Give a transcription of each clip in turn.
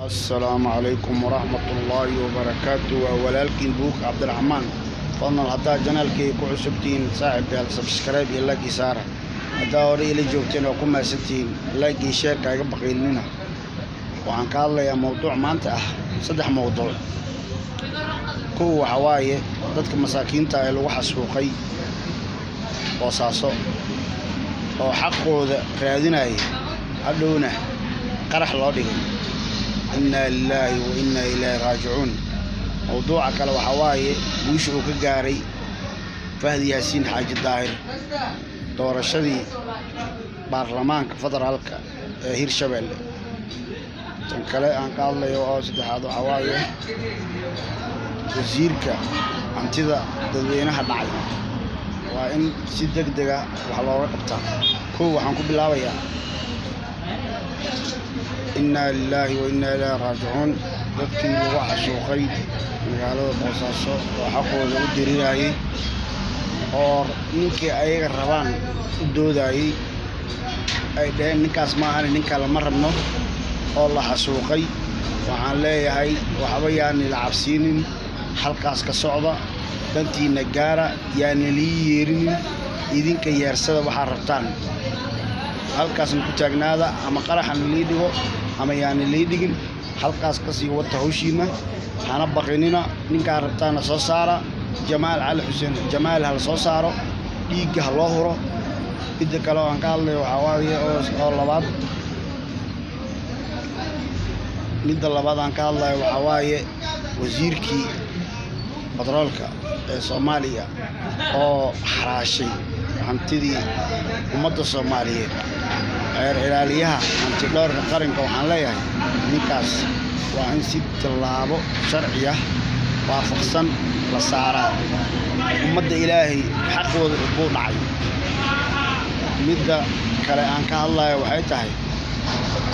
السلام عليكم ورحمة الله وبركاته. ولكن بوك عبد الرحمن فضل هذا جنالكي كعسبتين صاحب سبسكرايب يلاقي سارة هذا وري اللي جوتين وكم ستين لاقي شير كاي بقي لنا وعن قال يا موضوع ما انت صدح موضوع كو حوايه dadka masaakiinta ay lagu xasuuqay boosaaso oo xaqooda raadinay hadhowna qarax loo dhigay inna lillahi wa inna ilayhi raaji'uun موضوع kale waxa waaye wiish uu ka gaaray Fahdi Yaasiin Xaaji Daahir doorashadii baarlamaanka federaalka ee Hirshabelle tan kale aan ka hadlayo oo saddexaad waxa waaye wasiirka hantida dadweynaha dhacay waa in si degdeg ah wax looga qabtaa koow waxaan ku bilaabayaa inna lillahi wa inna ilayhi raaji'uun dadkii lagu xasuuqay magaalada Boosaaso oo xaqooda u dirirayay oo ninkii ayaga rabaan u doodayay ay dhaheen ninkaas ma ahan ninka lama rabno oo la xasuuqay waxaan leeyahay waxba yaan la cabsiinin halkaas ka socda dantiina gaara yaan la yeerinin idinka yeersada waxa rabtaan halkaas ku taagnaada ama qaraxan la dhigo ama yaan la dhigin halkaas ka sii wata hawshiina hana baqinina ninka rabtaana soo saara Jamaal Ali Xuseen Jamaal hal soo saaro dhiigga loo huro idda kale aan ka hadlayo waxa waaye oo labaad midda labaad aan ka hadlayo waxa waaye wasiirkii batroolka ee Soomaaliya oo xaraashay hantidii ummadda Soomaaliyeed ay ilaaliyaha hanti dhowrka qaranka waxaan leeyahay ninkaas waa in si tallaabo sharci ah waafaqsan la saaraa ummadda Ilaahay xaqooda u dhacay midda kale aan ka hadlayo waxay tahay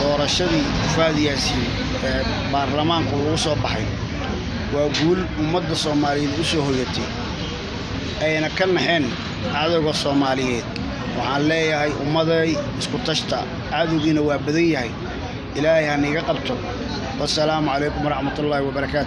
doorashadii Fahdi Yaasiin ee baarlamaanka uu soo baxay waa guul ummadda Soomaaliyeed u soo hoyatay ayna ka naxeen cadawga Soomaaliyeed waxaan leeyahay ummaday isku tashta cadawgiina waa badan yahay Ilaahay ha niga qabto. Wassalaamu calaykum waraxmatullaahi wabarakaatuh.